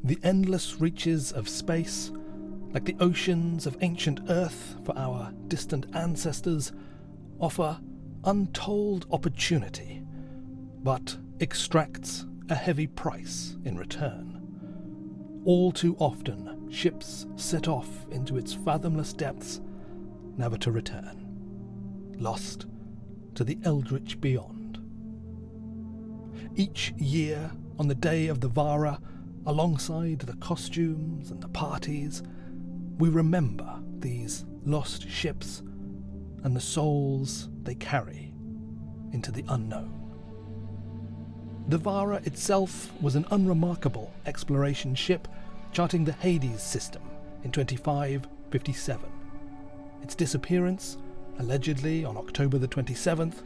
The endless reaches of space, like the oceans of ancient Earth for our distant ancestors, offer untold opportunity, but extracts a heavy price in return. All too often, ships set off into its fathomless depths, never to return, lost to the eldritch beyond. Each year, on the day of the Vara, alongside the costumes and the parties, we remember these lost ships and the souls they carry into the unknown. The Vara itself was an unremarkable exploration ship charting the Hades system in 2557. Its disappearance, allegedly on October the 27th,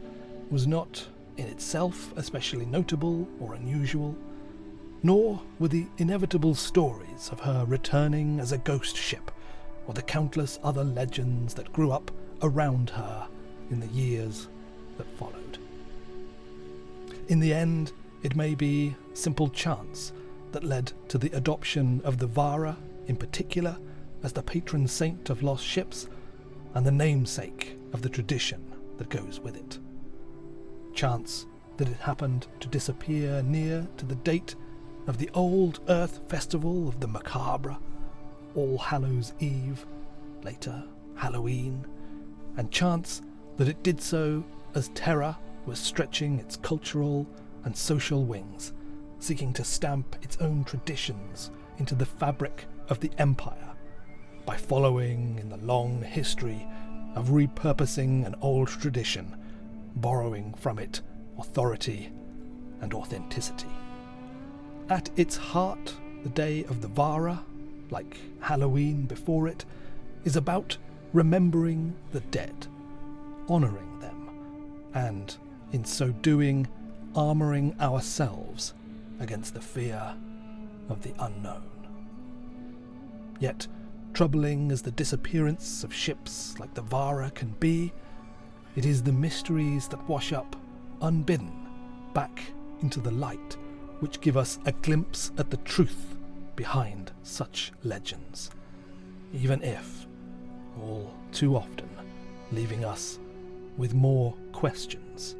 was not in itself especially notable or unusual, nor were the inevitable stories of her returning as a ghost ship, or the countless other legends that grew up around her in the years that followed. In the end, it may be simple chance that led to the adoption of the Vara, in particular, as the patron saint of lost ships, and the namesake of the tradition that goes with it. Chance that it happened to disappear near to the date of the old Earth festival of the Macabre, All Hallows Eve, later Halloween, and chance that it did so as terror was stretching its cultural and social wings, seeking to stamp its own traditions into the fabric of the empire by following in the long history of repurposing an old tradition, borrowing from it authority and authenticity. At its heart, the day of the Vara, like Halloween before it, is about remembering the dead, honouring them, and, in so doing, armouring ourselves against the fear of the unknown. Yet, troubling as the disappearance of ships like the Vara can be, it is the mysteries that wash up, unbidden, back into the light, which give us a glimpse at the truth behind such legends, even if, all too often, leaving us with more questions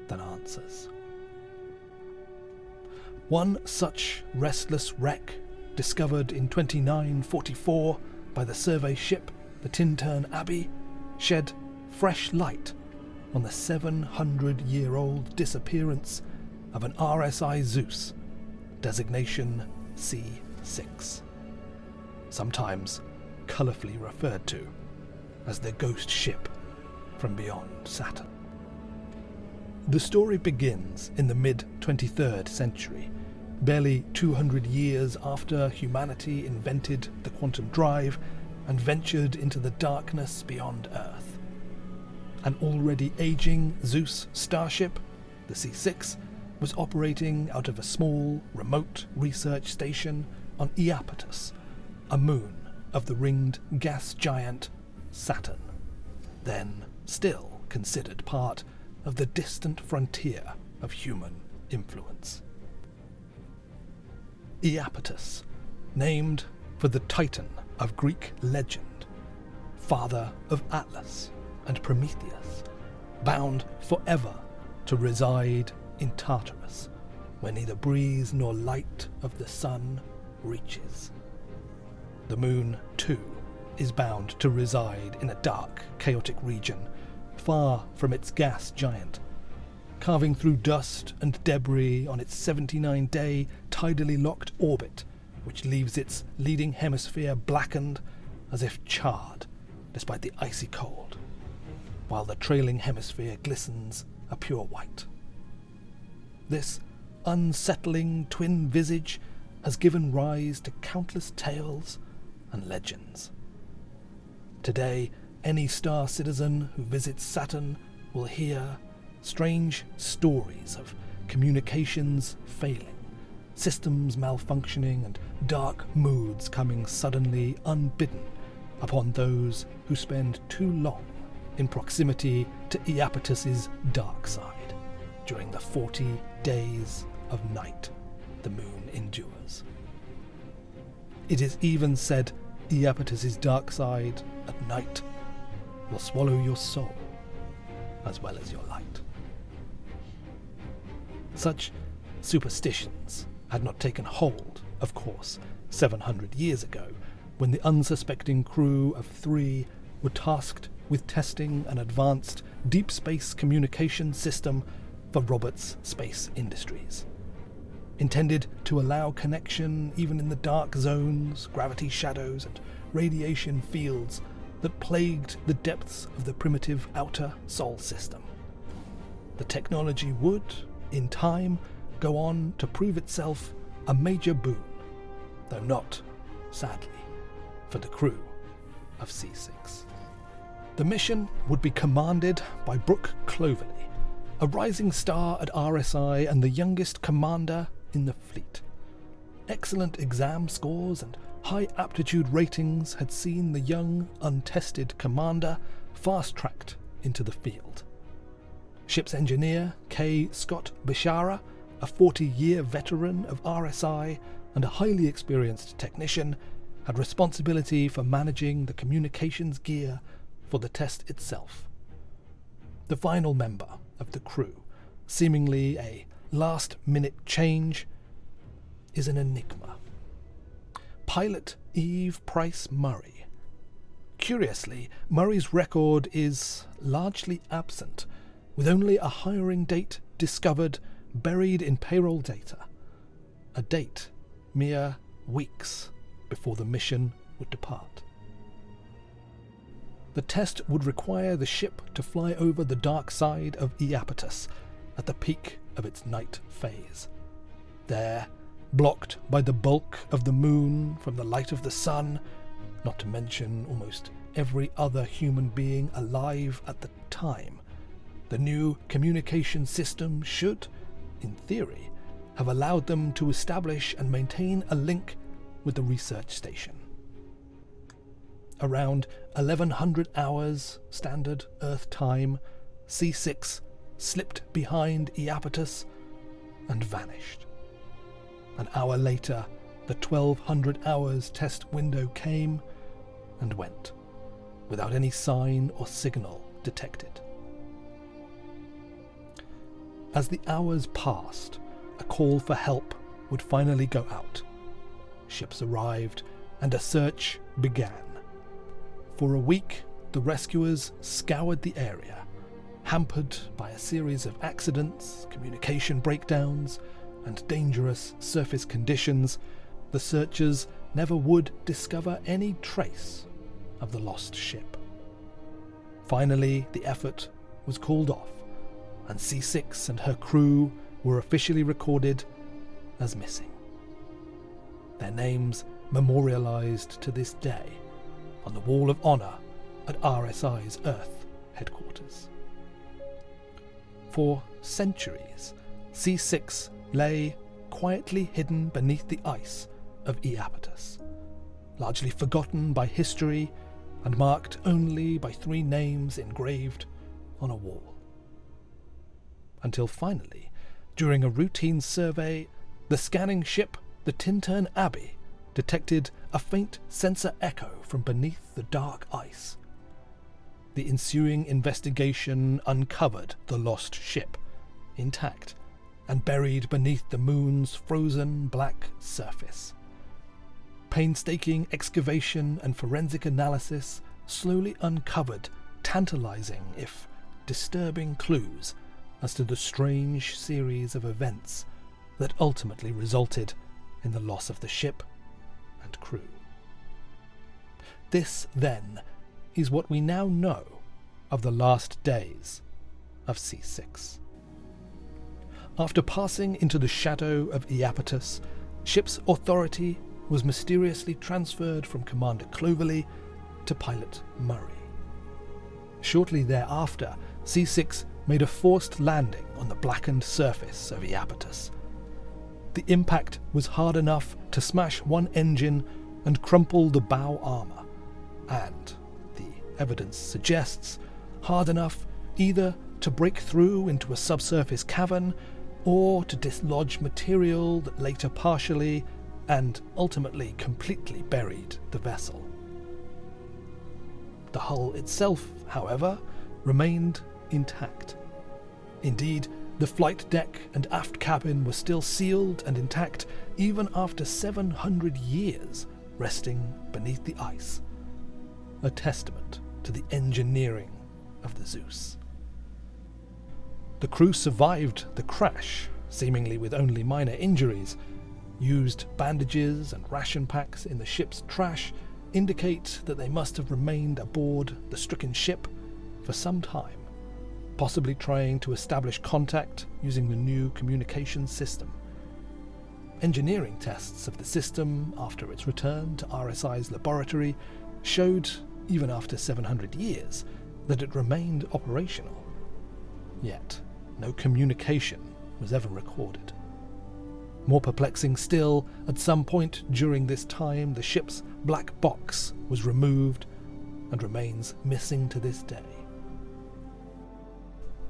than answers. One such restless wreck, discovered in 2944 by the survey ship the Tintern Abbey, shed fresh light on the 700-year-old disappearance of an RSI Zeus, designation C6, sometimes colourfully referred to as the ghost ship from beyond Saturn. The story begins in the mid-23rd century, barely 200 years after humanity invented the quantum drive and ventured into the darkness beyond Earth. An already aging Zeus starship, the C6, was operating out of a small, remote research station on Iapetus, a moon of the ringed gas giant Saturn, then still considered part of the distant frontier of human influence. Iapetus, named for the Titan of Greek legend, father of Atlas and Prometheus, bound forever to reside in Tartarus, where neither breeze nor light of the sun reaches. The moon, too, is bound to reside in a dark, chaotic region, far from its gas giant, carving through dust and debris on its 79-day tidally locked orbit, which leaves its leading hemisphere blackened as if charred despite the icy cold, while the trailing hemisphere glistens a pure white. This unsettling twin visage has given rise to countless tales and legends. Today, any star citizen who visits Saturn will hear strange stories of communications failing, systems malfunctioning, and dark moods coming suddenly unbidden upon those who spend too long in proximity to Iapetus's dark side during the 40 days of night the moon endures. It is even said Iapetus's dark side at night will swallow your soul as well as your light. Such superstitions had not taken hold, of course, 700 years ago, when the unsuspecting crew of 3 were tasked with testing an advanced deep space communication system for Roberts Space Industries, intended to allow connection even in the dark zones, gravity shadows, and radiation fields that plagued the depths of the primitive outer Sol system. The technology would, in time, go on to prove itself a major boon, though not, sadly, for the crew of C6. The mission would be commanded by Brooke Cloverly, a rising star at RSI and the youngest commander in the fleet. Excellent exam scores and high aptitude ratings had seen the young, untested commander fast-tracked into the field. Ship's engineer, K. Scott Bishara, a 40-year veteran of RSI and a highly experienced technician, had responsibility for managing the communications gear for the test itself. The final member of the crew, seemingly a last-minute change, is an enigma. Pilot Eve Price Murray. Curiously, Murray's record is largely absent, with only a hiring date discovered buried in payroll data, a date mere weeks before the mission would depart. The test would require the ship to fly over the dark side of Iapetus at the peak of its night phase. There, blocked by the bulk of the moon from the light of the sun, not to mention almost every other human being alive at the time, the new communication system should, in theory, have allowed them to establish and maintain a link with the research station. Around 1100 hours standard Earth time, C6 slipped behind Iapetus and vanished. An hour later, the 1200 hours test window came and went, without any sign or signal detected. As the hours passed, a call for help would finally go out. Ships arrived, and a search began. For a week, the rescuers scoured the area, hampered by a series of accidents, communication breakdowns, and dangerous surface conditions. The searchers never would discover any trace of the lost ship. Finally, the effort was called off, and C6 and her crew were officially recorded as missing. Their names memorialized to this day on the Wall of Honor at RSI's Earth headquarters. For centuries, C6 lay quietly hidden beneath the ice of Iapetus, largely forgotten by history and marked only by 3 names engraved on a wall. Until finally, during a routine survey, the scanning ship, the Tintern Abbey, detected a faint sensor echo from beneath the dark ice. The ensuing investigation uncovered the lost ship, intact and buried beneath the moon's frozen black surface. Painstaking excavation and forensic analysis slowly uncovered tantalizing, if disturbing, clues as to the strange series of events that ultimately resulted in the loss of the ship and crew. This, then, is what we now know of the last days of C6. After passing into the shadow of Iapetus, ship's authority was mysteriously transferred from Commander Cloverly to Pilot Murray. Shortly thereafter, C6 made a forced landing on the blackened surface of Iapetus. The impact was hard enough to smash one engine and crumple the bow armor, and, the evidence suggests, hard enough either to break through into a subsurface cavern or to dislodge material that later partially, and ultimately completely buried the vessel. The hull itself, however, remained intact. Indeed, the flight deck and aft cabin were still sealed and intact even after 700 years resting beneath the ice, a testament to the engineering of the Zeus. The crew survived the crash, seemingly with only minor injuries. Used bandages and ration packs in the ship's trash indicate that they must have remained aboard the stricken ship for some time, possibly trying to establish contact using the new communication system. Engineering tests of the system after its return to RSI's laboratory showed, even after 700 years, that it remained operational. Yet, no communication was ever recorded. More perplexing still, at some point during this time, the ship's black box was removed and remains missing to this day.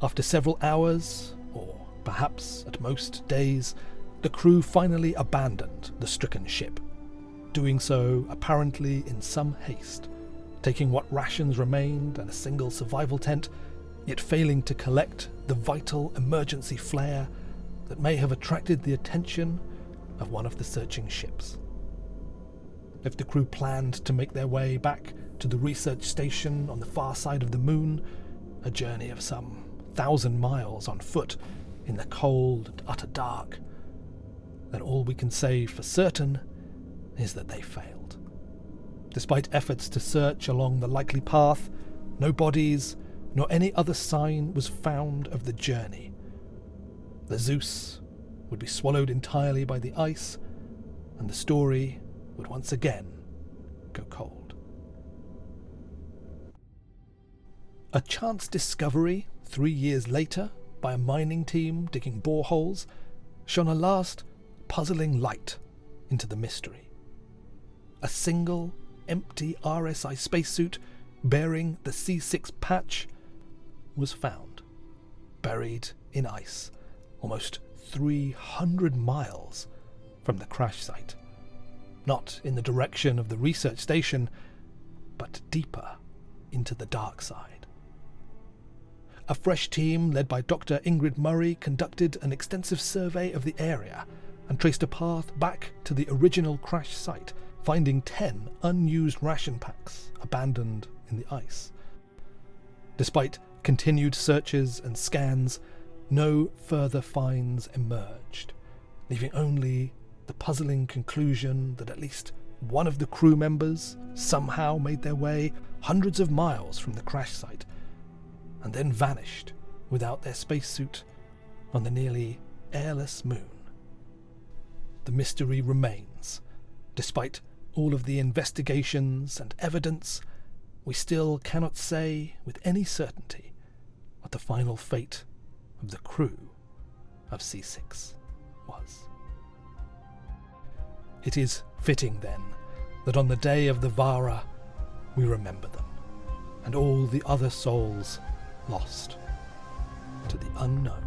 After several hours, or perhaps at most days, the crew finally abandoned the stricken ship, doing so apparently in some haste, taking what rations remained and a single survival tent, yet failing to collect the vital emergency flare that may have attracted the attention of one of the searching ships. If the crew planned to make their way back to the research station on the far side of the moon, a journey of some 1,000 miles on foot in the cold and utter dark, then all we can say for certain is that they failed. Despite efforts to search along the likely path, no bodies nor any other sign was found of the journey. The Zeus would be swallowed entirely by the ice, and the story would once again go cold. A chance discovery 3 years later by a mining team digging boreholes shone a last puzzling light into the mystery. A single empty RSI spacesuit bearing the C6 patch was found, buried in ice, almost 300 miles from the crash site. Not in the direction of the research station, but deeper into the dark side. A fresh team led by Dr. Ingrid Murray conducted an extensive survey of the area and traced a path back to the original crash site, finding 10 unused ration packs abandoned in the ice. Despite continued searches and scans, no further finds emerged, leaving only the puzzling conclusion that at least one of the crew members somehow made their way hundreds of miles from the crash site and then vanished without their spacesuit on the nearly airless moon. The mystery remains. Despite all of the investigations and evidence, we still cannot say with any certainty what the final fate of the crew of C6 was. It is fitting, then, that on the day of the Vara, we remember them, and all the other souls lost to the unknown.